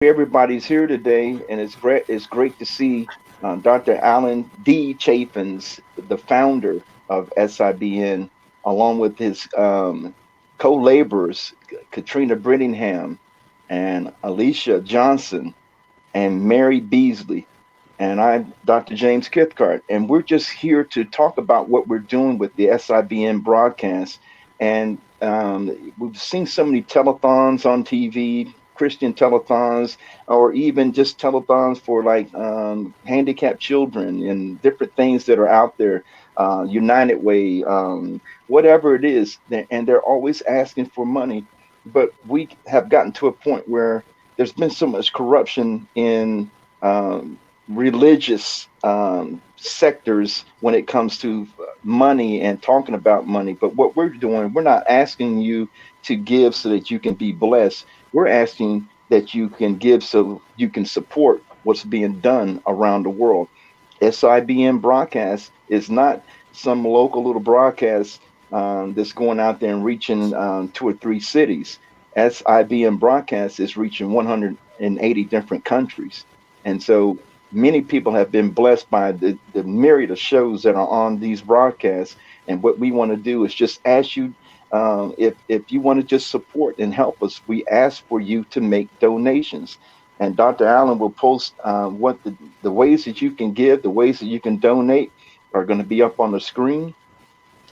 Everybody's here today, and it's great to see Dr. Alan D. Chaffins, the founder of SIBN, along with his co-laborers, Katrina Brittingham and Alicia Johnson and Mary Beasley. And I'm Dr. James Kithcart, and we're just here to talk about what we're doing with the SIBN broadcast. And we've seen so many telethons on TV, Christian telethons, or even just telethons for like handicapped children and different things that are out there, United Way, whatever it is. And they're always asking for money. But we have gotten to a point where there's been so much corruption in religious sectors when it comes to money and talking about money. But what we're doing, we're not asking you to give so that you can be blessed. We're asking that you can give so you can support what's being done around the world. SIBN broadcast is not some local little broadcast that's going out there and reaching two or three cities. SIBN broadcast is reaching 180 different countries. And so many people have been blessed by the myriad of shows that are on these broadcasts. And what we want to do is just ask you if you want to just support and help us, we ask for you to make donations. And Dr. Allen will post what the ways that you can give, the ways that you can donate are going to be up on the screen.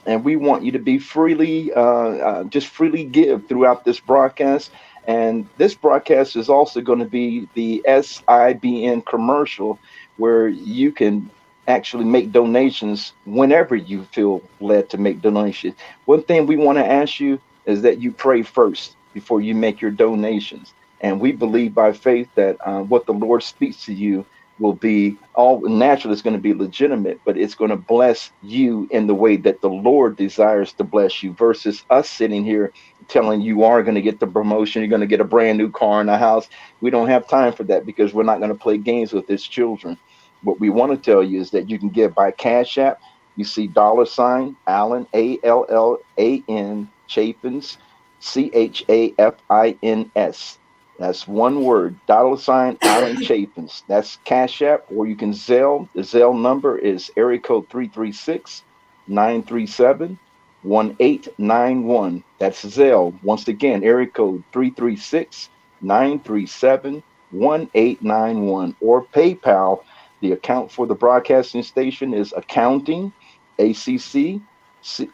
And we want you to be just freely give throughout this broadcast. And this broadcast is also going to be the SIBN commercial, where you can actually make donations whenever you feel led to make donations. One thing we want to ask you is that you pray first before you make your donations. And we believe by faith that what the Lord speaks to you will be all naturally, it's going to be legitimate, but it's going to bless you in the way that the Lord desires to bless you, versus us sitting here telling you are going to get the promotion, you're going to get a brand new car and a house. We don't have time for that because we're not going to play games with his children. What we want to tell you is that you can give by Cash App. You see $ Allen, ALLAN, Chapins, CHAFINS. That's one word, $Allen Chapins. That's Cash App, or you can Zelle. The Zelle number is area code 336-937-1891. That's Zelle. Once again, area code 336-937-1891. Or PayPal. The account for the broadcasting station is accounting, ACC,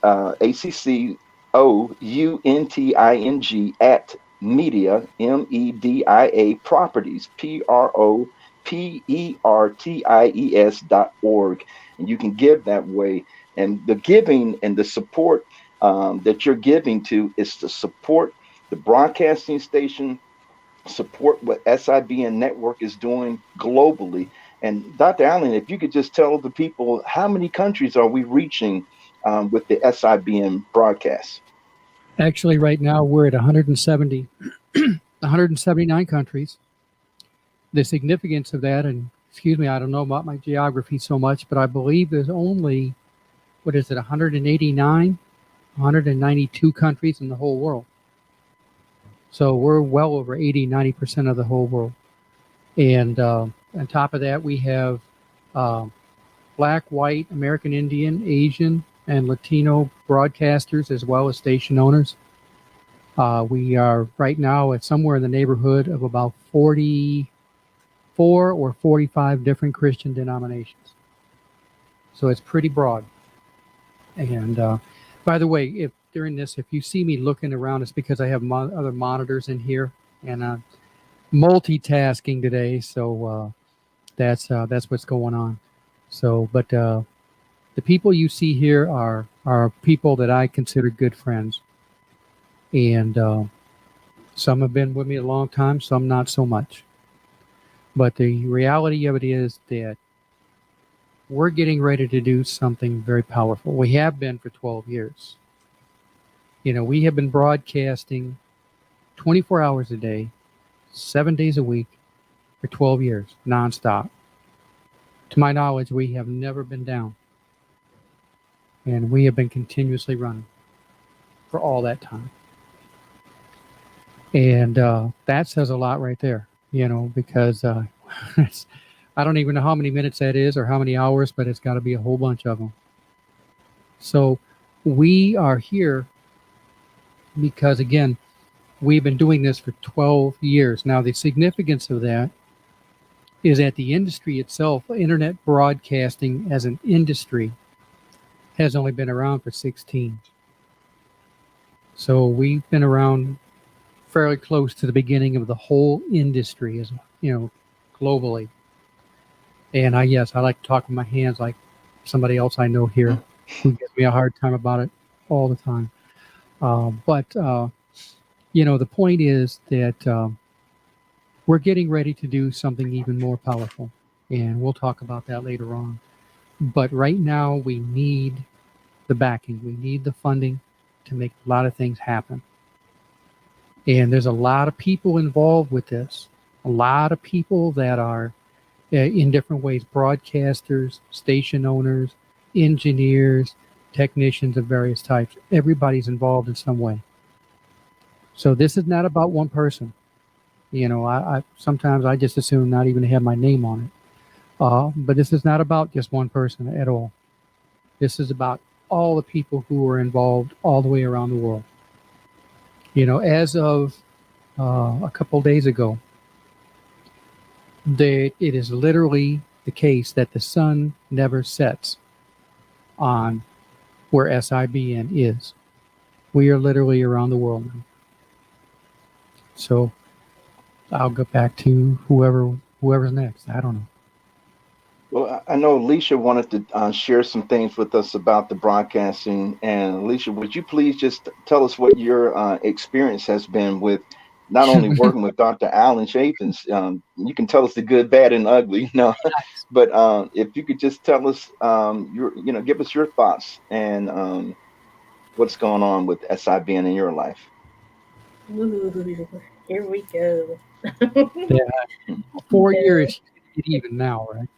ACCOUNTING at media, MEDIA properties, PROPERTIES.org. And you can give that way. And the giving and the support that you're giving to is to support the broadcasting station, support what SIBN Network is doing globally. And Dr. Allen, if you could just tell the people, how many countries are we reaching with the SIBN broadcast? Actually, right now we're at 170, 179 countries. The significance of that, and excuse me, I don't know about my geography so much, but I believe there's only, 189, 192 countries in the whole world. So we're well over 80, 90% of the whole world. And on top of that, we have Black, white, American Indian, Asian, and Latino broadcasters, as well as station owners. We are right now at somewhere in the neighborhood of about 44 or 45 different Christian denominations. So it's pretty broad. And by the way, if during this, if you see me looking around, it's because I have other monitors in here, and multitasking today. So that's what's going on. So, but the people you see here are people that I consider good friends, and some have been with me a long time, some not so much. But the reality of it is that we're getting ready to do something very powerful. We have been for 12 years. We have been broadcasting 24 hours a day, 7 days a week for 12 years, nonstop. To my knowledge, we have never been down. And we have been continuously running for all that time. And that says a lot right there. because it's, I don't even know how many minutes that is or how many hours, but it's got to be a whole bunch of them. So we are here because, again, we've been doing this for 12 years. Now, the significance of that is that the industry itself, internet broadcasting as an industry, has only been around for 16. So we've been around fairly close to the beginning of the whole industry, as globally. And yes, I like to talk with my hands like somebody else I know here who gives me a hard time about it all the time. But the point is that we're getting ready to do something even more powerful. And we'll talk about that later on. But right now, we need the backing, we need the funding to make a lot of things happen. And there's a lot of people involved with this, a lot of people that are in different ways broadcasters, station owners, engineers, technicians of various types. Everybody's involved in some way. So this is not about one person. I sometimes I just assume not even to have my name on it. But this is not about just one person at all. This is about all the people who are involved all the way around the world. As of a couple of days ago, it is literally the case that the sun never sets on where SIBN is. We are literally around the world now. So I'll go back to whoever's next. I don't know. Well, I know Alicia wanted to share some things with us about the broadcasting. And Alicia, would you please just tell us what your experience has been with not only working with Dr. Alan Chapins? You can tell us the good, bad, and ugly, but if you could just tell us give us your thoughts and what's going on with SIBN in your life. Ooh, here we go. Yeah, four No, years, it even now, right?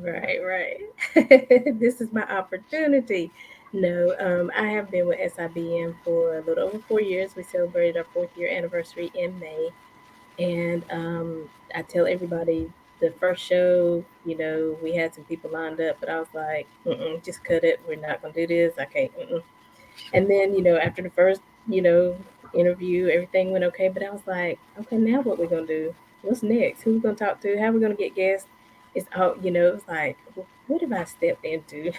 right, right. This is my opportunity. No, I have been with SIBM for a little over 4 years. We celebrated our 4th year anniversary in May. And I tell everybody the first show, we had some people lined up, but I was like, mm-mm, just cut it. We're not going to do this. I can't. Mm-mm. And then, after the first, you know, interview, everything went okay. But I was like, okay, now what we gonna do? What's next? Who we gonna talk to? How we gonna get guests? It's all, it's like, what have I stepped into?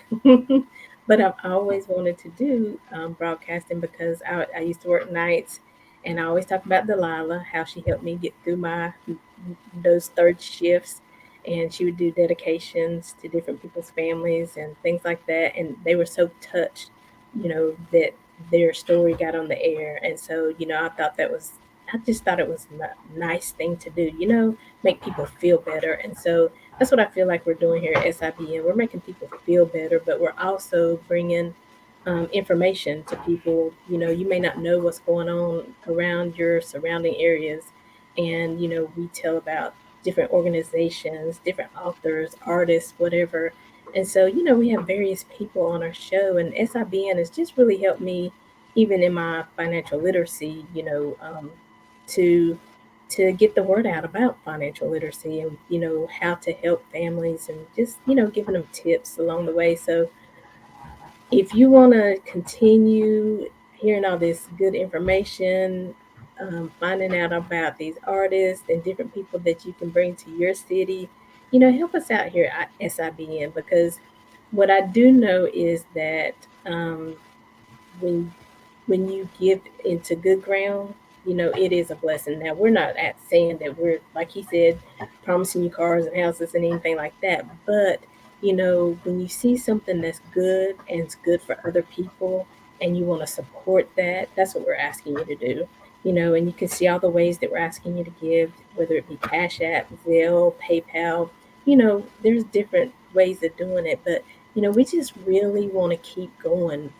But I've always wanted to do broadcasting because I used to work nights, and I always talk about Delilah, how she helped me get through my those third shifts, and she would do dedications to different people's families and things like that, and they were so touched that their story got on the air. And so, I just thought it was a nice thing to do, make people feel better. And so that's what I feel like we're doing here at SIBN. We're making people feel better, but we're also bringing information to people. You may not know what's going on around your surrounding areas. And, we tell about different organizations, different authors, artists, whatever. And so, we have various people on our show, and SIBN has just really helped me, even in my financial literacy, to get the word out about financial literacy, and how to help families, and just giving them tips along the way. So if you want to continue hearing all this good information, finding out about these artists and different people that you can bring to your city, help us out here at SIBN, because what I do know is that when you give into good ground, it is a blessing. Now, we're not at saying that we're, like he said, promising you cars and houses and anything like that. But, when you see something that's good and it's good for other people, and you want to support that, that's what we're asking you to do. And you can see all the ways that we're asking you to give, whether it be Cash App, Zelle, PayPal. There's different ways of doing it. But, we just really want to keep going.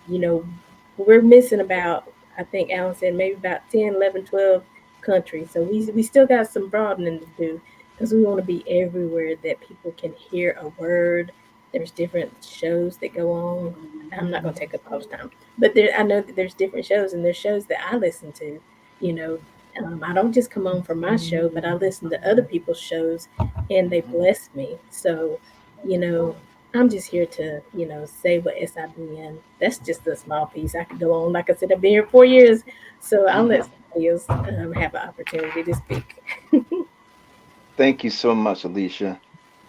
We're missing about, I think Alan said, maybe about 10, 11, 12 countries. So we still got some broadening to do, because we want to be everywhere that people can hear a word. There's different shows that go on. I'm not going to take up all the time, but I know that there's different shows, and there's shows that I listen to, you know, I don't just come on for my show, but I listen to other people's shows and they bless me. So, you know, I'm just here to, say what SIBN. That's just a small piece. I could go on. Like I said, I've been here 4 years. So I'll let somebody else have an opportunity to speak. Thank you so much, Alicia.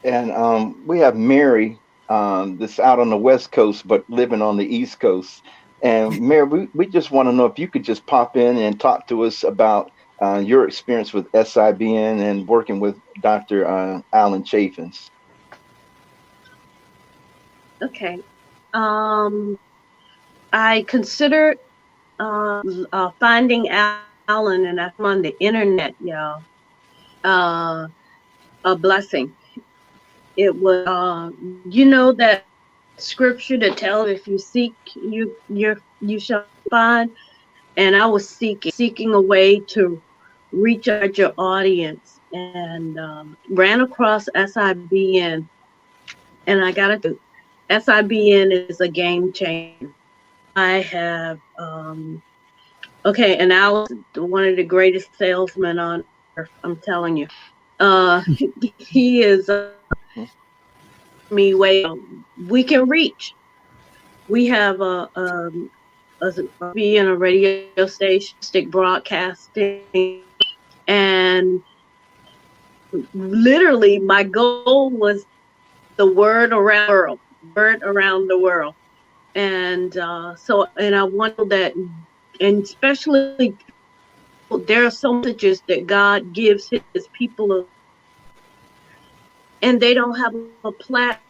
And we have Mary that's out on the West Coast, but living on the East Coast. And Mary, we just want to know if you could just pop in and talk to us about your experience with SIBN and working with Dr. Alan Chaffins. Okay. I considered finding Alan, and I'm on the internet, y'all. Uh, a blessing. It was, that scripture to tell if you seek, you shall find. And I was seeking a way to reach out your audience, and ran across SIBN, and I gotta do. SIBN is a game changer. I have okay, and Alex, one of the greatest salesmen on earth. I'm telling you, uh, he is me way. We can reach. We have a be in a radio station, stick broadcasting, and literally my goal was the word around the world, and and I wanted that, and especially there are some messages that God gives His people, and they don't have a platform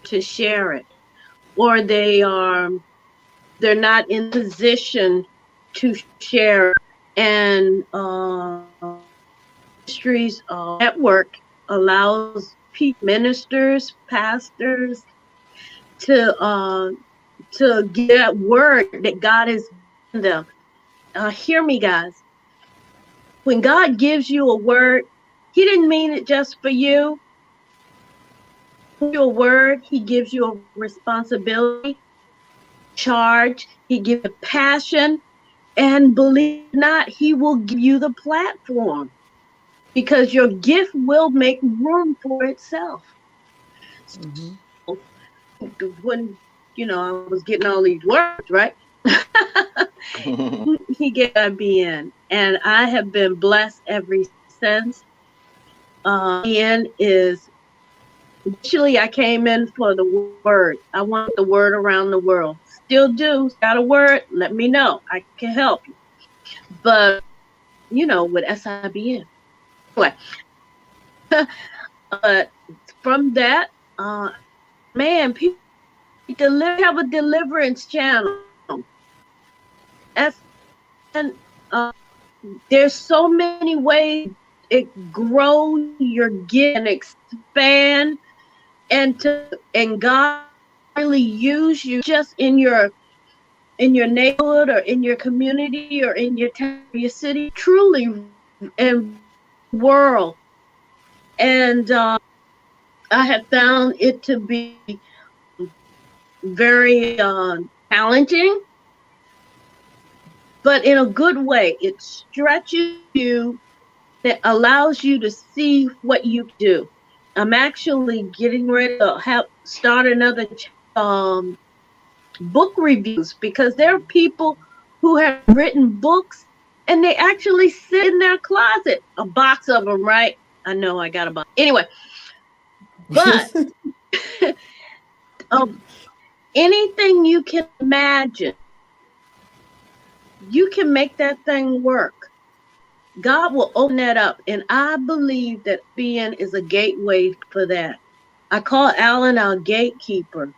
to share it, or they're not in position to share it. And ministries network allows ministers, pastors to get that word that God has given them. Hear me, guys. When God gives you a word, He didn't mean it just for you. A word, He gives you a responsibility, charge. He gives you passion, and believe it or not, He will give you the platform because your gift will make room for itself. Mm-hmm. When I was getting all these words right, He gave IBN, and I have been blessed ever since. IBN is initially I came in for the word. I want the word around the world. Still do. Got a word? Let me know. I can help you. But with SIBN. Anyway, from that, man, people have a deliverance channel. And there's so many ways it grow your gift and expand, and God really use you just in your neighborhood or in your community or in your town, your city, truly, and world. And I have found it to be very challenging, but in a good way. It stretches you, that allows you to see what you do. I'm actually getting ready to start another book reviews, because there are people who have written books and they actually sit in their closet, a box of them, right? I know I got a box. Anyway, but anything you can imagine, you can make that thing work. God will open that up. And I believe that being is a gateway for that. I call Alan our gatekeeper.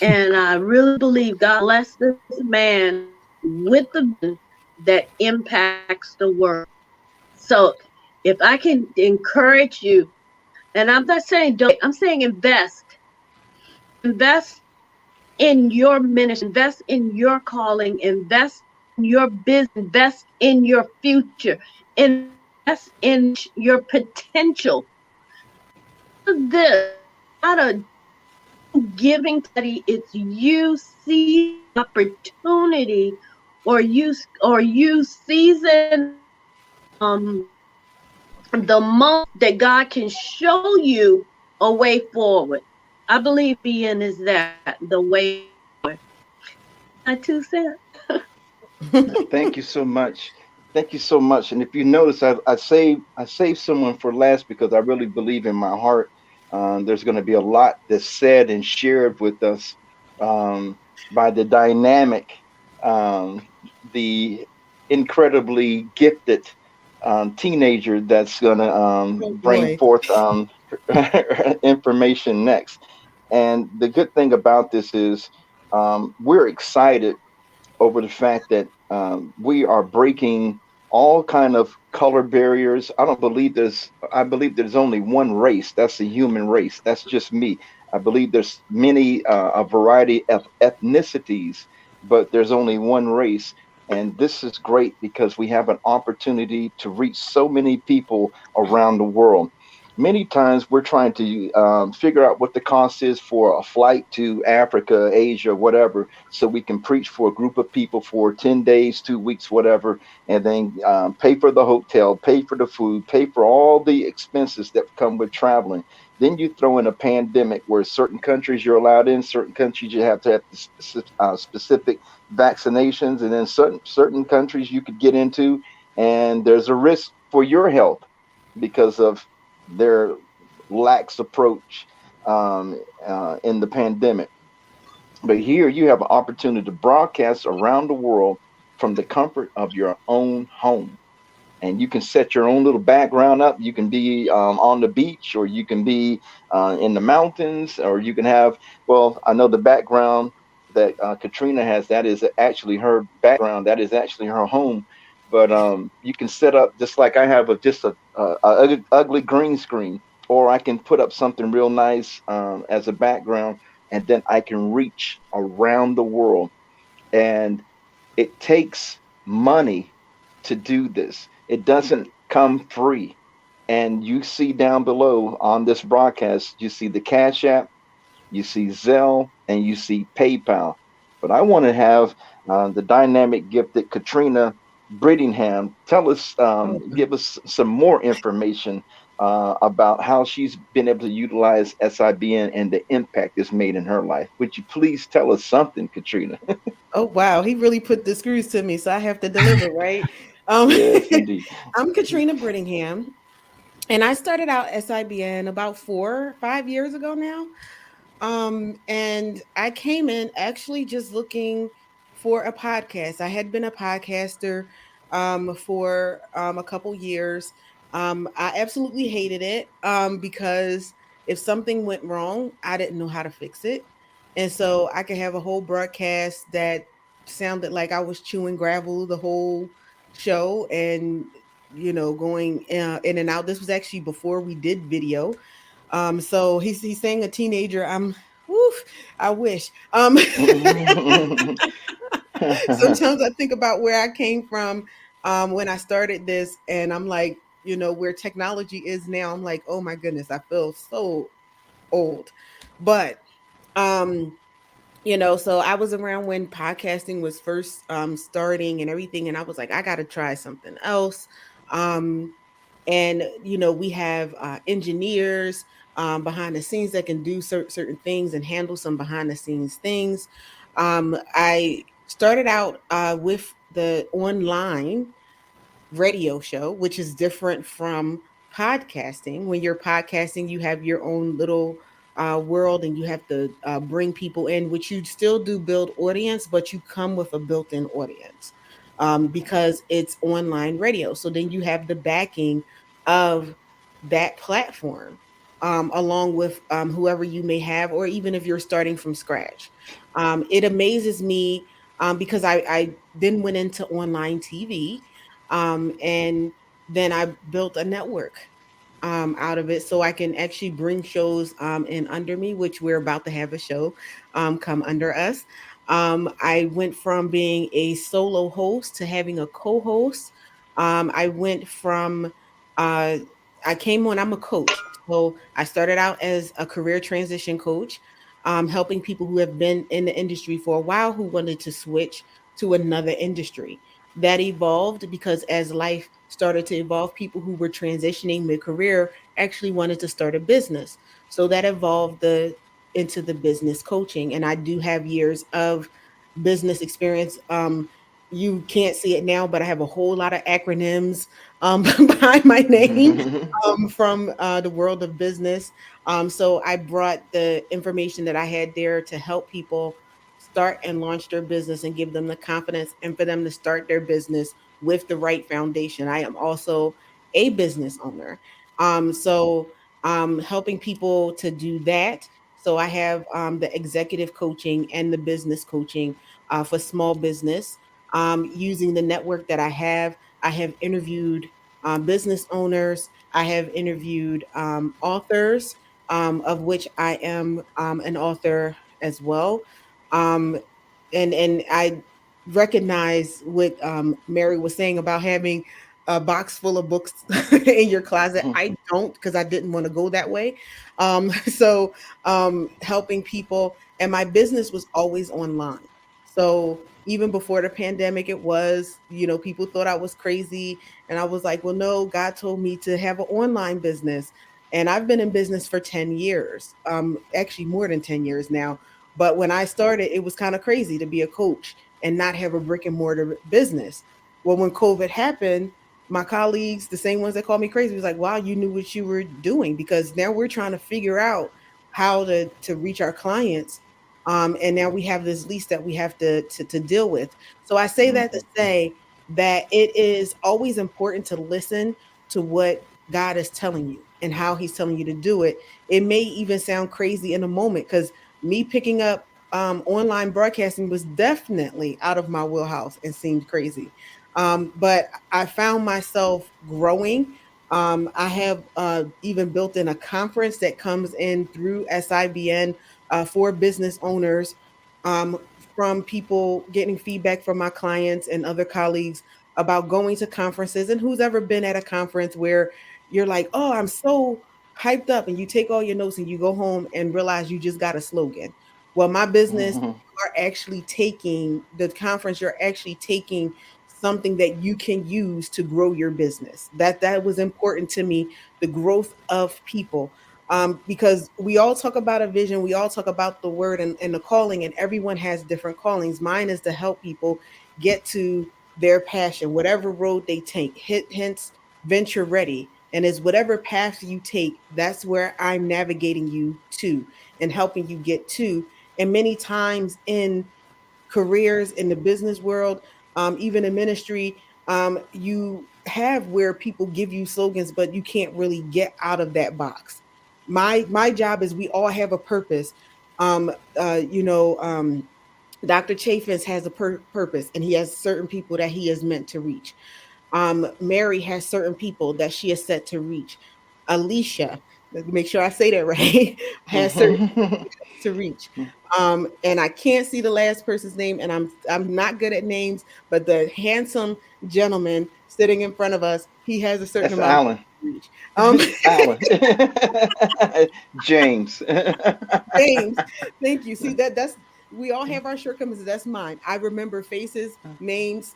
And I really believe God blessed this man with the vision that impacts the world. So if I can encourage you, and I'm not saying don't, I'm saying invest. Invest in your ministry, invest in your calling, invest in your business, invest in your future, invest in your potential. This not a giving study, it's you see opportunity, or you season um the most that God can show you a way forward. I believe being is that the way forward. That's my 2 cents. Thank you so much. Thank you so much. And if you notice, I saved someone for last because I really believe in my heart. There's going to be a lot that's said and shared with us um, by the dynamic, the incredibly gifted teenager that's going to Oh bring boy. forth information next. And the good thing about this is we're excited over the fact that we are breaking all kind of color barriers. I believe there's only one race. That's the human race. That's just me. I believe there's many a variety of ethnicities, but there's only one race. And this is great because we have an opportunity to reach so many people around the world. Many times we're trying to figure out what the cost is for a flight to Africa, Asia, whatever, so we can preach for a group of people for 10 days, 2 weeks, whatever, and then pay for the hotel, pay for the food, pay for all the expenses that come with traveling. Then you throw in a pandemic where certain countries you're allowed in, certain countries you have to have specific vaccinations, and then certain countries you could get into, and there's a risk for your health because of their lax approach in the pandemic. But here you have an opportunity to broadcast around the world from the comfort of your own home. And you can set your own little background up. You can be on the beach, or you can be in the mountains, or you can have, well, I know the background that Katrina has, that is actually her background, that is actually her home. But you can set up just like I have a ugly green screen, or I can put up something real nice as a background, and then I can reach around the world. And it takes money to do this. It doesn't come free. And you see down below on this broadcast, you see the Cash App, you see Zelle, and you see PayPal. But I want to have the dynamic gifted Katrina Brittingham tell us, Oh, give us some more information about how she's been able to utilize SIBN and the impact it's made in her life. Would you please tell us something, Katrina? oh wow. He really put the screws to me, so I have to deliver, right? Um, Yes, indeed. I'm Katrina Brittingham, and I started out SIBN about 4 or 5 years ago now. And I came in actually just looking for a podcast. I had been a podcaster for a couple years. I absolutely hated it because if something went wrong, I didn't know how to fix it. And so I could have a whole broadcast that sounded like I was chewing gravel the whole show and, going in and out. This was actually before we did video. So he's saying a teenager. Woof, I wish. Sometimes I think about where I came from when I started this, and I'm like, where technology is now. I'm like, oh my goodness, I feel so old. But um, so I was around when podcasting was first starting and everything, and I was like, I got to try something else. Um, and we have engineers behind the scenes that can do certain things and handle some behind the scenes things. I started out with the online radio show, which is different from podcasting. When you're podcasting, you have your own little world and you have to bring people in, which you still do build audience, but you come with a built in audience because it's online radio. So then you have the backing of that platform. Along with whoever you may have, or even if you're starting from scratch. It amazes me because I then went into online TV and then I built a network out of it so I can actually bring shows in under me, which we're about to have a show come under us. I went from being a solo host to having a co host. I went from, uh, I came on, I'm a coach. So I started out as a career transition coach, helping people who have been in the industry for a while who wanted to switch to another industry that evolved because as life started to evolve, people who were transitioning mid-career actually wanted to start a business. So that evolved the into the business coaching. And I do have years of business experience. You can't see it now, but I have a whole lot of acronyms behind my name from the world of business. So I brought the information that I had there to help people start and launch their business and give them the confidence and for them to start their business with the right foundation. I am also a business owner. Helping people to do that. So I have the executive coaching and the business coaching for small business. Using the network that I have interviewed business owners. I have interviewed authors, of which I am an author as well. Um, and I recognize what Mary was saying about having a box full of books in your closet. I don't because I didn't want to go that way. So helping people, and my business was always online. So even before the pandemic, it was, people thought I was crazy. And I was like, well, no, God told me to have an online business. And I've been in business for 10 years, actually more than 10 years now. But when I started, it was kind of crazy to be a coach and not have a brick and mortar business. Well, when COVID happened, my colleagues, the same ones that called me crazy, was like, wow, you knew what you were doing, because now we're trying to figure out how to reach our clients. And now we have this lease that we have to deal with. So I say that to say that it is always important to listen to what God is telling you and how he's telling you to do it. It may even sound crazy in a moment, because me picking up online broadcasting was definitely out of my wheelhouse and seemed crazy. But I found myself growing. I have even built in a conference that comes in through SIBN for business owners, um, from people getting feedback from my clients and other colleagues about going to conferences. And who's ever been at a conference where you're like, oh, I'm so hyped up, and you take all your notes and you go home and realize you just got a slogan. Well, my business, you are actually taking the conference, you're actually taking something that you can use to grow your business. That was important to me, the growth of people. Because we all talk about a vision, we all talk about the word and the calling, and everyone has different callings. Mine is to help people get to their passion, whatever road they take, hence venture ready. And as whatever path you take, that's where I'm navigating you to and helping you get to. And many times in careers in the business world, even in ministry, you have where people give you slogans, but you can't really get out of that box. My job is, we all have a purpose. Um, uh, you know, um, Dr. Chaffins has a purpose, and he has certain people that he is meant to reach. Mary has certain people that she is set to reach. Alicia, let me make sure I say that right, has certain to reach. And I can't see the last person's name, and I'm not good at names, but the handsome gentleman sitting in front of us, he has a certain That's amount of Alan. reach. Alan. James. James, thank you. See, that's, we all have our shortcomings. That's mine. I remember faces, names,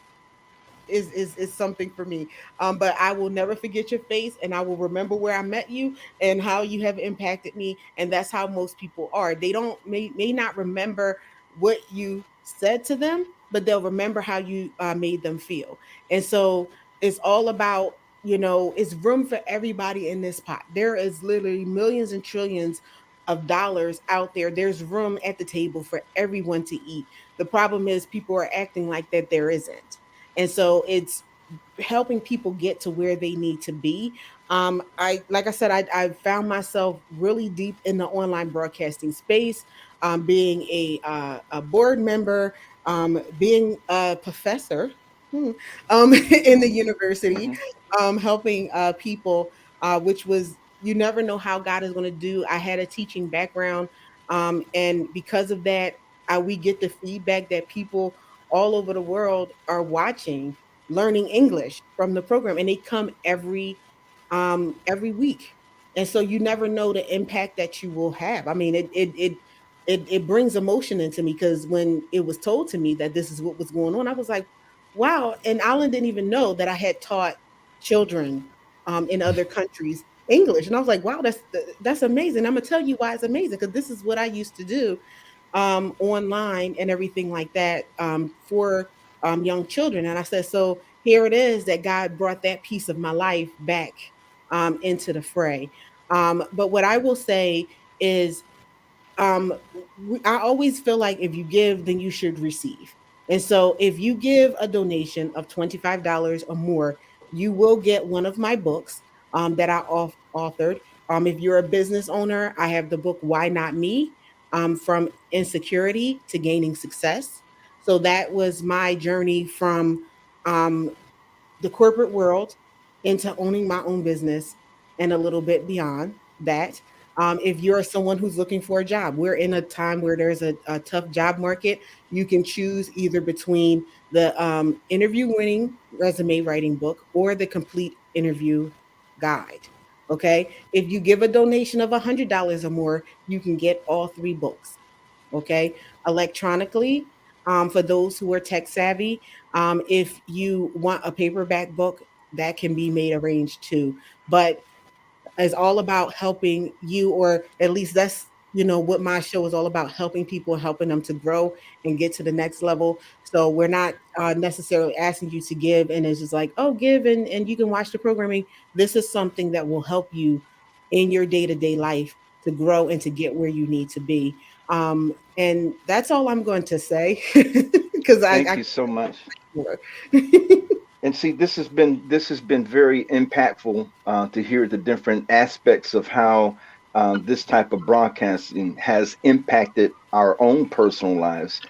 is something for me. But I will never forget your face, and I will remember where I met you and how you have impacted me. And that's how most people are. They don't may not remember what you said to them, but they'll remember how you made them feel. And so it's all about, it's room for everybody in this pot. There is literally millions and trillions of dollars out there. There's room at the table for everyone to eat. The problem is people are acting like that there isn't. And so it's helping people get to where they need to be. I like I said, I found myself really deep in the online broadcasting space, being a board member, being a professor, in the university, helping people, which was, you never know how God is going to do. I had a teaching background, and because of that, we get the feedback that people all over the world are watching, learning English from the program, and they come every week. And so you never know the impact that you will have. I mean, it brings emotion into me, because when it was told to me that this is what was going on, I was like, wow. And Alan didn't even know that I had taught children in other countries English. And I was like, wow, that's amazing. I'm gonna tell you why it's amazing, because this is what I used to do online and everything like that for young children. And I said, so here it is that God brought that piece of my life back into the fray. But what I will say is, um, I always feel like if you give, then you should receive. And so if you give a donation of $25 or more, you will get one of my books that I authored. If you're a business owner, I have the book Why Not Me? From Insecurity to Gaining Success. So that was my journey from um, the corporate world into owning my own business and a little bit beyond that. If you're someone who's looking for a job, we're in a time where there's a tough job market. You can choose either between the interview winning resume writing book or the complete interview guide. Okay. If you give a donation of $100 or more, you can get all three books. Okay. Electronically, for those who are tech savvy, if you want a paperback book, that can be made arranged too. But it's all about helping you, or at least that's what my show is all about: helping people, helping them to grow and get to the next level. So we're not necessarily asking you to give and it's just like, oh, give and you can watch the programming. This is something that will help you in your day-to-day life to grow and to get where you need to be. And that's all I'm going to say because Thank I you so much. more. And see, this has been very impactful to hear the different aspects of how this type of broadcasting has impacted our own personal lives.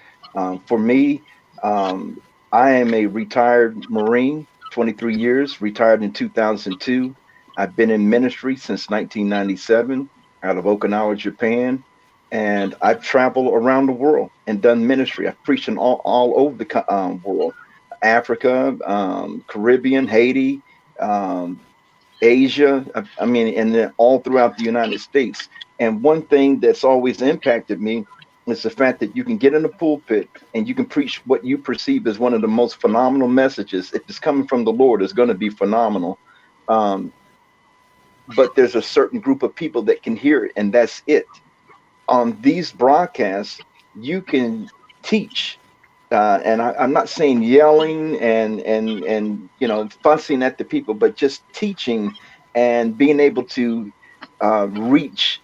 For me, um, I am a retired Marine, 23 years, retired in 2002. I've been in ministry since 1997 out of Okinawa, Japan. And I've traveled around the world and done ministry. I've preached in all over the world: Africa, Caribbean, Haiti, um, Asia. I mean, and then all throughout the United States. And one thing that's always impacted me is the fact that you can get in the pulpit and you can preach what you perceive as one of the most phenomenal messages. If it's coming from the Lord, it's going to be phenomenal. Um, but there's a certain group of people that can hear it, and that's it. On these broadcasts, you can teach, and I'm not saying yelling and fussing at the people, but just teaching and being able to reach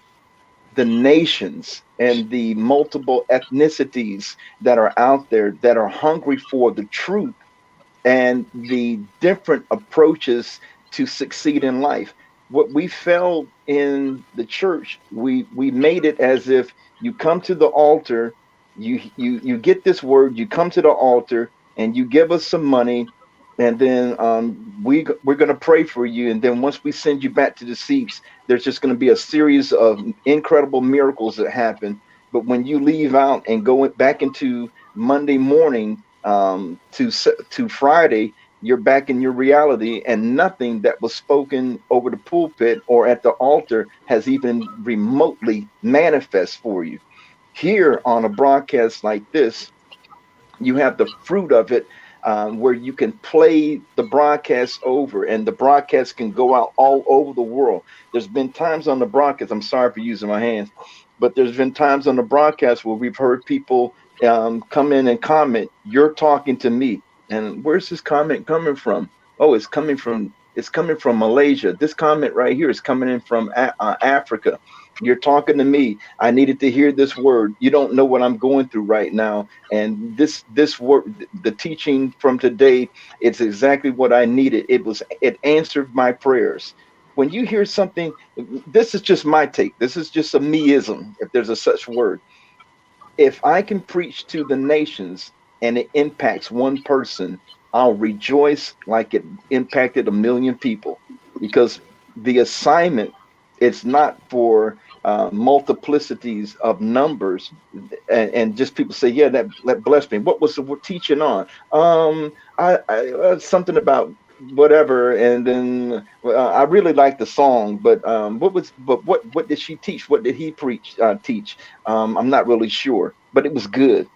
the nations and the multiple ethnicities that are out there that are hungry for the truth and the different approaches to succeed in life. What we failed in the church, we made it as if you come to the altar, you get this word, you come to the altar, and you give us some money, and then we're going to pray for you, and then once we send you back to the seats, there's just going to be a series of incredible miracles that happen. But when you leave out and go back into Monday morning to Friday, you're back in your reality, and nothing that was spoken over the pulpit or at the altar has even remotely manifest for you. Here on a broadcast like this, you have the fruit of it, where you can play the broadcast over and the broadcast can go out all over the world. There's been times on the broadcast, I'm sorry for using my hands, but there's been times on the broadcast where we've heard people come in and comment, "You're talking to me." And where's this comment coming from? Oh, it's coming from Malaysia. This comment right here is coming in from Africa. You're talking to me. I needed to hear this word. You don't know what I'm going through right now, and this work, the teaching from today, it's exactly what I needed. It answered my prayers. When you hear something, this is just my take, this is just a meism, if there's a such word. If I can preach to the nations and it impacts one person, I'll rejoice like it impacted a million people, because the assignment, it's not for multiplicities of numbers, and just people say, yeah, that blessed me. What was the teaching on? Something about whatever, and then I really like the song, but what did she teach? What did he teach? I'm not really sure, but it was good.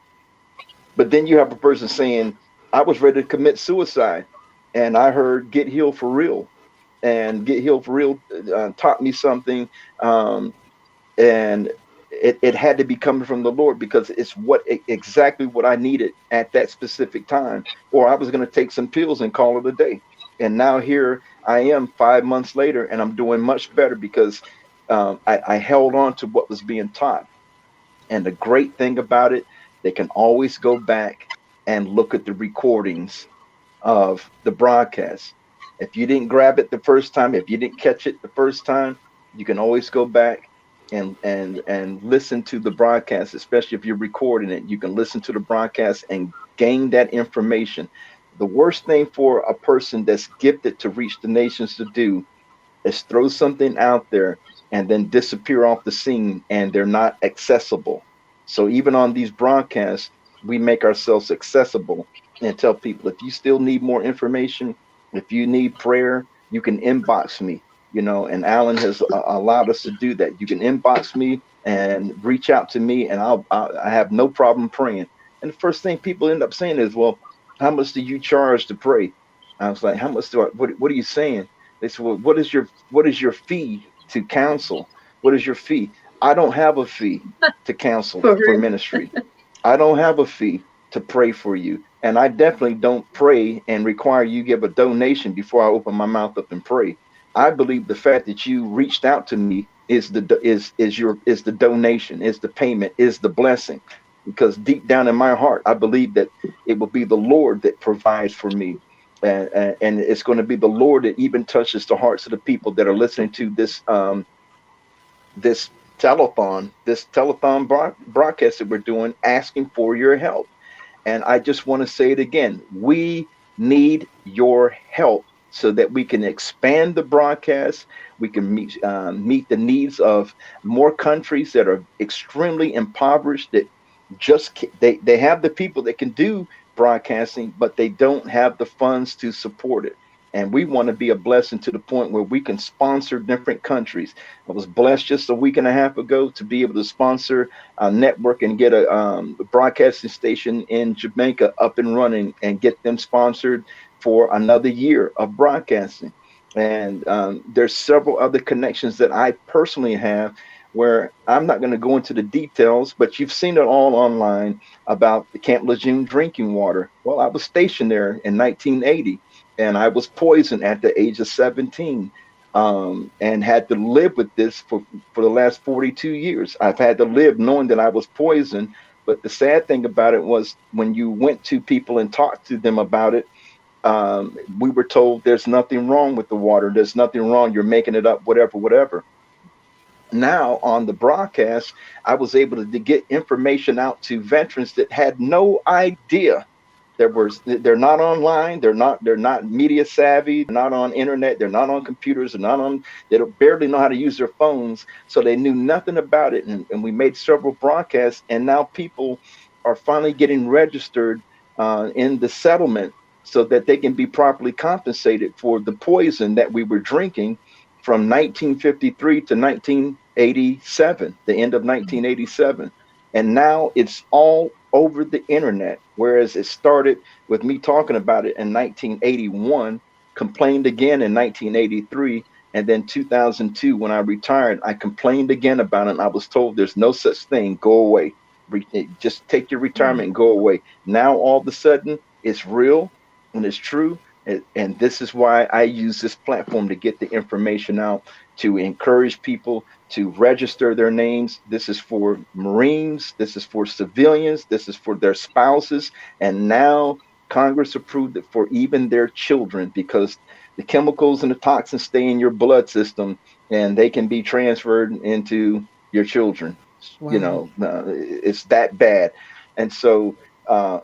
But then you have a person saying, I was ready to commit suicide, and I heard "Get Healed for Real," and "Get Healed for Real" taught me something, um, and it had to be coming from the Lord because it's exactly what I needed at that specific time, or I was going to take some pills and call it a day. And now here I am 5 months later, and I'm doing much better because I held on to what was being taught. And the great thing about it, they can always go back and look at the recordings of the broadcast. If you didn't grab it the first time, if you didn't catch it the first time, you can always go back and listen to the broadcast, especially if you're recording it. You can listen to the broadcast and gain that information. The worst thing for a person that's gifted to reach the nations to do is throw something out there and then disappear off the scene and they're not accessible. So even on these broadcasts, we make ourselves accessible and tell people if you still need more information, if you need prayer, you can inbox me, and Alan has allowed us to do that. You can inbox me and reach out to me and I have no problem praying. And the first thing people end up saying is, well, how much do you charge to pray? I was like, how much what are you saying? They said, well, what is your fee to counsel? What is your fee? I don't have a fee to counsel For for real. ministry. I don't have a fee to pray for you. And I definitely don't pray and require you give a donation before I open my mouth up and pray. I believe the fact that you reached out to me is the donation, is the payment, is the blessing. Because deep down in my heart, I believe that it will be the Lord that provides for me, and it's going to be the Lord that even touches the hearts of the people that are listening to this telethon broadcast that we're doing, asking for your help. And I just want to say it again. We need your help so that we can expand the broadcast. We can meet the needs of more countries that are extremely impoverished, that they have the people that can do broadcasting, but they don't have the funds to support it. And we want to be a blessing to the point where we can sponsor different countries. I was blessed just a week and a half ago to be able to sponsor a network and get a broadcasting station in Jamaica up and running and get them sponsored for another year of broadcasting. And there's several other connections that I personally have where I'm not going to go into the details, but you've seen it all online about the Camp Lejeune drinking water. Well, I was stationed there in 1980 and I was poisoned at the age of 17, and had to live with this for the last 42 years. I've had to live knowing that I was poisoned. But the sad thing about it was when you went to people and talked to them about it, we were told there's nothing wrong with the water. There's nothing wrong. You're making it up, whatever, whatever. Now on the broadcast, I was able to get information out to veterans that had no idea. They're not online, they're not media savvy, they're not on internet, they're not on computers, they don't barely know how to use their phones, so they knew nothing about it. And we made several broadcasts, and now people are finally getting registered in the settlement so that they can be properly compensated for the poison that we were drinking from 1953 to 1987, the end of 1987. And now it's all over the internet. Whereas it started with me talking about it in 1981, complained again in 1983, and then 2002, when I retired, I complained again about it. And I was told there's no such thing, go away. Just take your retirement and go away. Now all of a sudden it's real and it's true. And this is why I use this platform to get the information out, to encourage people to register their names. This is for Marines, this is for civilians, this is for their spouses. And now Congress approved it for even their children, because the chemicals and the toxins stay in your blood system and they can be transferred into your children. Wow. It's that bad. And so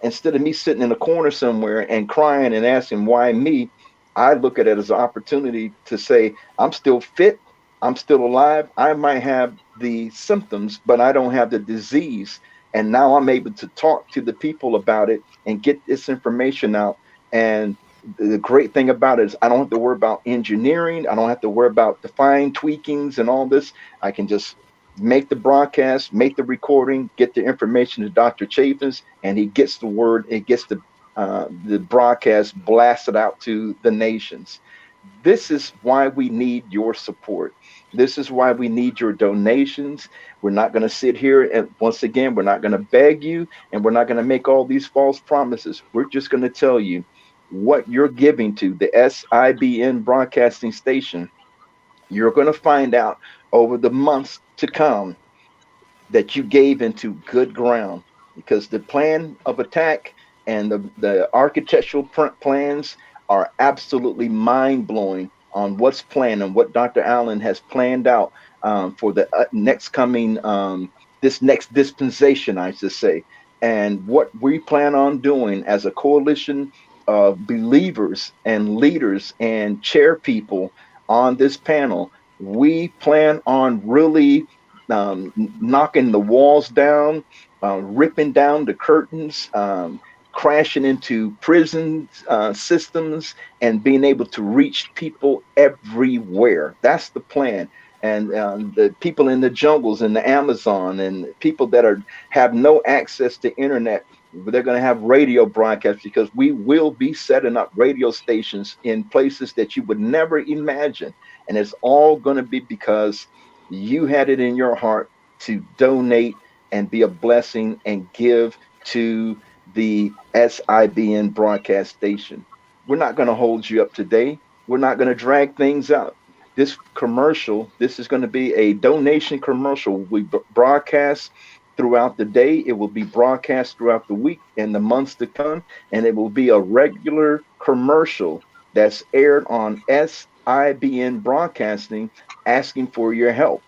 instead of me sitting in a corner somewhere and crying and asking why me, I look at it as an opportunity to say, I'm still fit, I'm still alive. I might have the symptoms, but I don't have the disease. And now I'm able to talk to the people about it and get this information out. And the great thing about it is I don't have to worry about engineering. I don't have to worry about the fine tweakings and all this. I can just make the broadcast, make the recording, get the information to Dr. Chafins, and he gets the word, it gets the the broadcast blasted out to the nations. This is why we need your support. This is why we need your donations. We're not going to sit here and once again, we're not going to beg you and we're not going to make all these false promises. We're just going to tell you what you're giving to the SIBN broadcasting station. You're going to find out over the months to come that you gave into good ground, because the plan of attack and the architectural plans are absolutely mind blowing on what's planned and what Dr. Allen has planned out for the next coming, this next dispensation, I should say. And what we plan on doing as a coalition of believers and leaders and chair people on this panel, we plan on really knocking the walls down, ripping down the curtains, crashing into prison systems, and being able to reach people everywhere. That's the plan. And the people in the jungles in the Amazon and people that have no access to internet, they're going to have radio broadcasts, because we will be setting up radio stations in places that you would never imagine. And it's all going to be because you had it in your heart to donate and be a blessing and give to the SIBN broadcast station. We're not going to hold you up today. We're not going to drag things out. This commercial, this is going to be a donation commercial. We broadcast throughout the day. It will be broadcast throughout the week and the months to come. And it will be a regular commercial that's aired on SIBN broadcasting, asking for your help.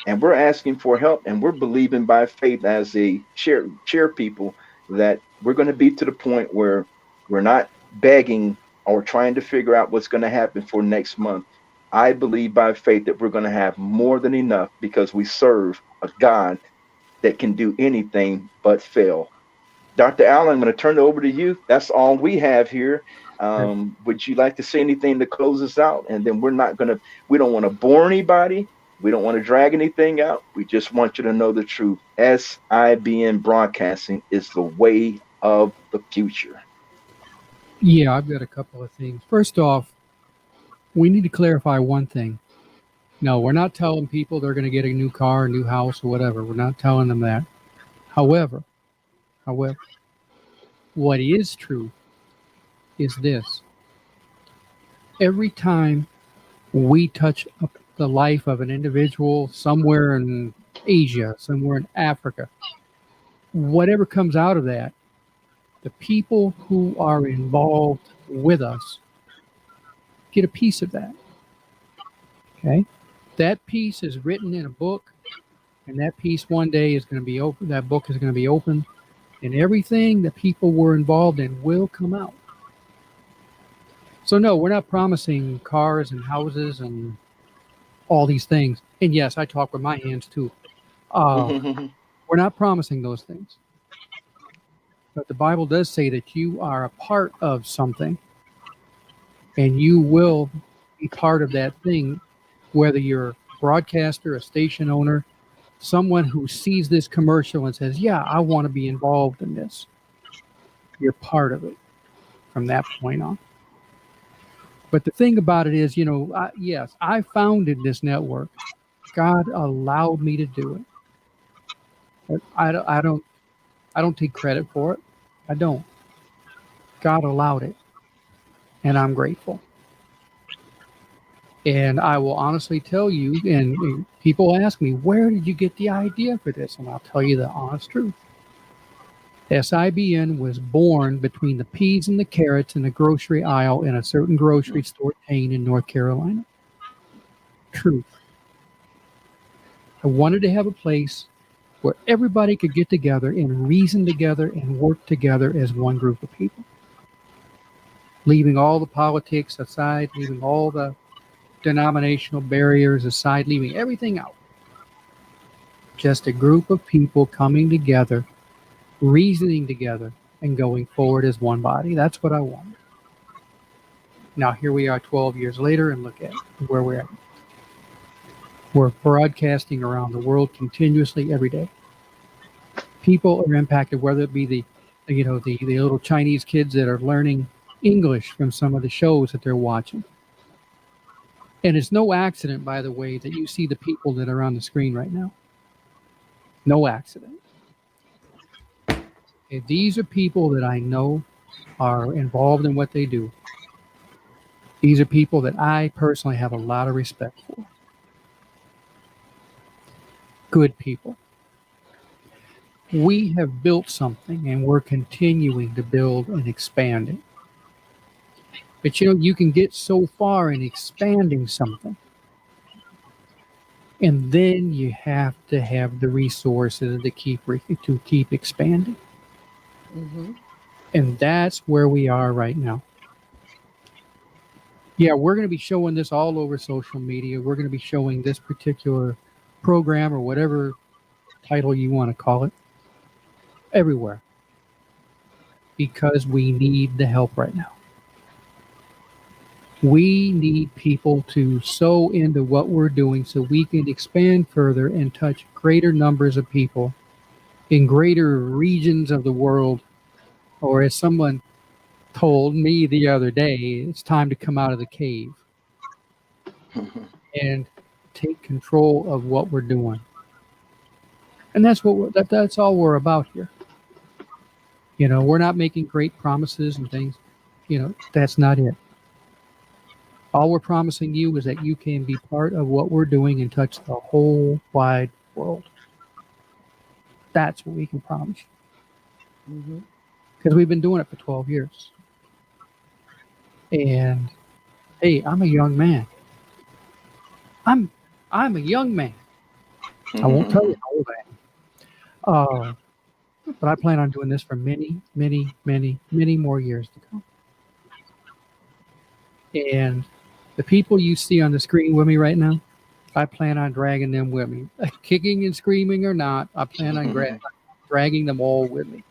And we're asking for help, and we're believing by faith as a chair people that we're going to be to the point where we're not begging or trying to figure out what's going to happen for next month. I believe by faith that we're going to have more than enough, because we serve a God that can do anything but fail. Dr. Allen, I'm going to turn it over to you. That's all we have here. Would you like to say anything to close us out? And then we don't want to bore anybody. We don't want to drag anything out. We just want you to know the truth. SIBN broadcasting is the way of the future. Yeah, I've got a couple of things. First off, we need to clarify one thing. No, we're not telling people they're going to get a new car, a new house, or whatever. We're not telling them that. However, what is true is this. Every time we touch the life of an individual somewhere in Asia, somewhere in Africa, whatever comes out of that, the people who are involved with us get a piece of that. Okay? That piece is written in a book, and that piece one day is going to be open. That book is going to be opened, and everything that people were involved in will come out. So no, we're not promising cars and houses and all these things. And yes, I talk with my hands too. We're not promising those things. But the Bible does say that you are a part of something, and you will be part of that thing, whether you're a broadcaster, a station owner, someone who sees this commercial and says, yeah, I want to be involved in this. You're part of it from that point on. But the thing about it is, yes, I founded this network. God allowed me to do it. I don't take credit for it. I don't. God allowed it, and I'm grateful. And I will honestly tell you, and people ask me, where did you get the idea for this? And I'll tell you the honest truth. SIBN was born between the peas and the carrots in the grocery aisle in a certain grocery store chain in North Carolina. Truth. I wanted to have a place where everybody could get together and reason together and work together as one group of people. Leaving all the politics aside, leaving all the denominational barriers aside, leaving everything out. Just a group of people coming together, reasoning together, and going forward as one body. That's what I wanted. Now here we are 12 years later, and look at where we're at. We're broadcasting around the world continuously every day. People are impacted, whether it be the The little Chinese kids that are learning English from some of the shows that they're watching. And it's no accident, by the way, that you see the people that are on the screen right now. No accident. Okay, these are people that I know are involved in what they do. These are people that I personally have a lot of respect for. Good people. We have built something and we're continuing to build and expand it. But you can get so far in expanding something, and then you have to have the resources to keep expanding. Mm-hmm. And that's where we are right now. Yeah, we're going to be showing this all over social media. We're going to be showing this particular program or whatever title you want to call it everywhere because we need the help right now. We need people to sow into what we're doing so we can expand further and touch greater numbers of people in greater regions of the world. Or as someone told me the other day, it's time to come out of the cave and take control of what we're doing. And that's all we're about here. We're not making great promises and things. That's not it. All we're promising you is that you can be part of what we're doing and touch the whole wide world. That's what we can promise you. Mm-hmm. Because we've been doing it for 12 years. And hey, I'm a young man. I'm a young man. I won't tell you how old I am. But I plan on doing this for many, many, many, many more years to come. And the people you see on the screen with me right now, I plan on dragging them with me. Kicking and screaming or not, I plan on dragging them all with me.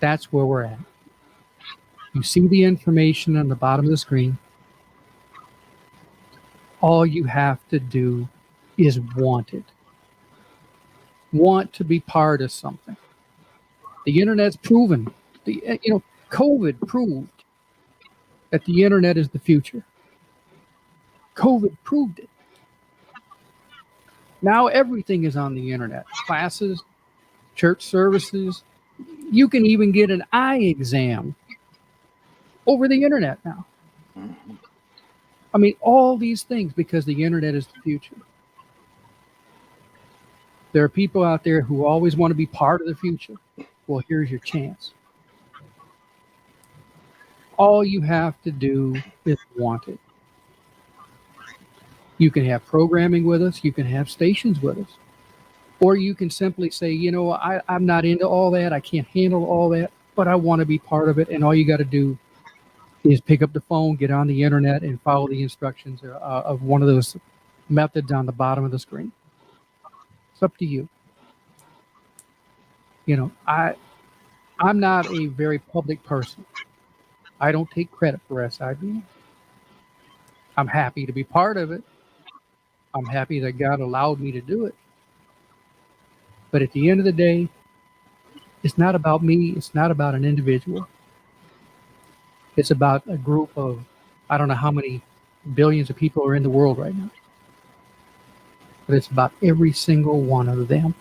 That's where we're at. You see the information on the bottom of the screen. All you have to do is want it. Want to be part of something. The internet's proven. COVID proved that the internet is the future. COVID proved it. Now everything is on the internet. Classes, church services. You can even get an eye exam over the internet now. I mean, all these things because the internet is the future. There are people out there who always want to be part of the future. Well, here's your chance. All you have to do is want it. You can have programming with us. You can have stations with us. Or you can simply say, I'm not into all that. I can't handle all that, but I want to be part of it. And all you got to do is pick up the phone, get on the internet, and follow the instructions of one of those methods on the bottom of the screen. It's up to you. I'm not a very public person. I don't take credit for SIBN. I'm happy to be part of it. I'm happy that God allowed me to do it. But at the end of the day, it's not about me. It's not about an individual. It's about a group of, I don't know how many billions of people are in the world right now. But it's about every single one of them.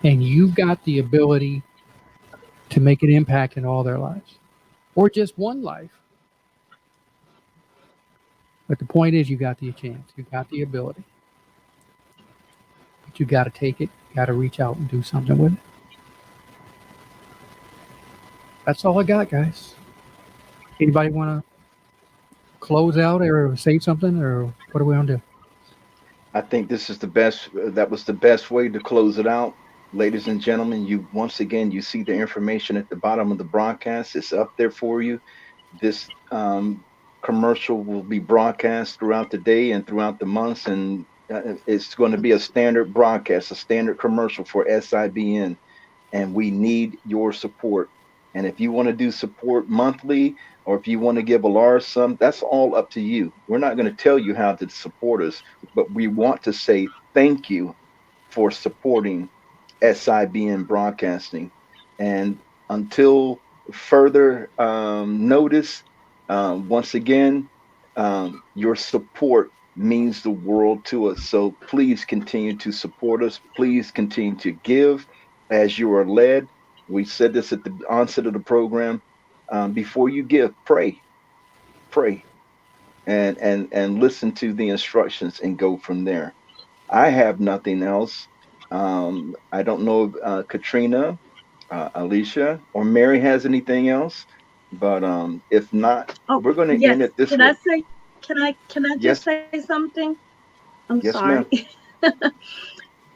And you've got the ability to make an impact in all their lives. Or just one life. But the point is, you got the chance. You got the ability. But you got to take it. You got to reach out and do something with it. That's all I got, guys. Anybody want to close out or say something, or what do we want to do? I think this is the best. That was the best way to close it out, ladies and gentlemen. You once again, you see the information at the bottom of the broadcast. It's up there for you. This commercial will be broadcast throughout the day and throughout the months, and it's going to be a standard broadcast, a standard commercial for SIBN, and we need your support. And if you want to do support monthly, or if you want to give a large sum, that's all up to you. We're not going to tell you how to support us, but we want to say thank you for supporting SIBN Broadcasting. And until further notice, once again, your support means the world to us. So please continue to support us. Please continue to give as you are led. We said this at the onset of the program. Before you give, pray, and listen to the instructions and go from there. I have nothing else. I don't know if Katrina, Alicia, or Mary has anything else, but if not, Oh, we're going to end yes. it this Can I way. say? Can I just Yes, say something? I'm yes, sorry. ma'am.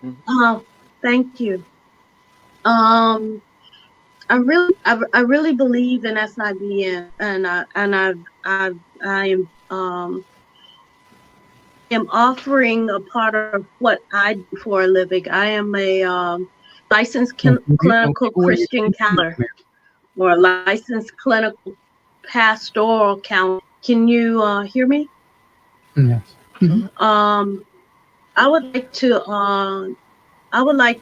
Mhm. Thank you. Um, I really believe in SIBN, I am offering a part of what I do for a living. I am a licensed Don't clinical give away your Christian secrets, counselor Mary. or a licensed clinical pastoral counselor. Can you hear me? Yes. Mhm. Um, I would like to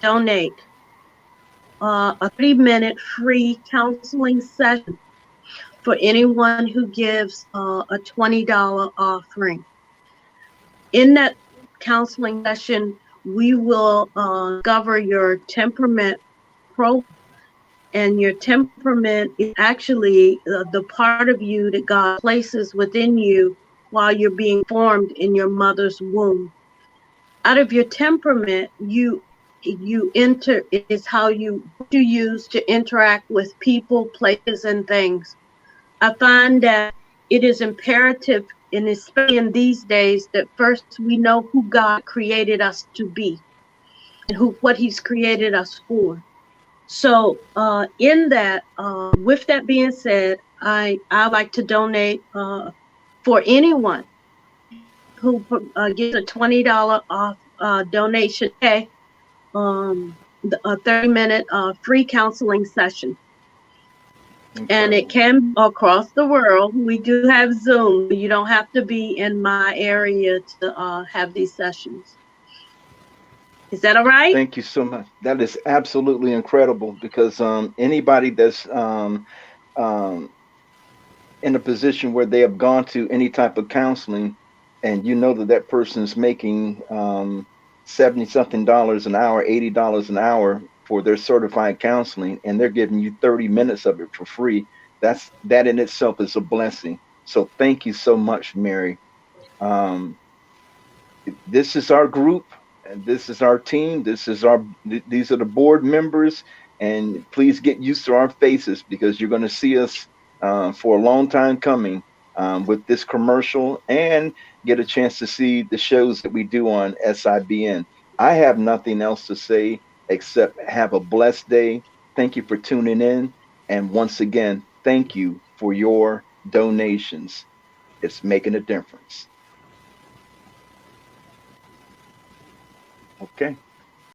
donate a 3-minute free counseling session for anyone who gives a $20 offering. In that counseling session, we will cover your temperament profile. And your temperament is actually the part of you that God places within you while you're being formed in your mother's womb. Out of your temperament, you enter is how you use to interact with people, places, and things. I find that it is imperative, and especially in these days, that first we know who God created us to be and what He's created us for. So, in that, with that being said, I like to donate for anyone who gives a $20 off donation today, a 30-minute free counseling session. And it Incredible. can across the world. We do have Zoom. You don't have to be in my area to have these sessions. Is that all right? Thank you so much. That is absolutely incredible because anybody that's um, in a position where they have gone to any type of counseling and you know that that person is making 70 something dollars an hour, $80 an hour for their certified counseling, and they're giving you 30 minutes of it for free. That in itself is a blessing. So thank you so much, Mary. um, this is our group, and this is our team. These are the board members, and please get used to our faces because you're going to see us for a long time coming with this commercial, and get a chance to see the shows that we do on SIBN. I have nothing else to say except have a blessed day. Thank you for tuning in, and once again, thank you for your donations. It's making a difference. Okay.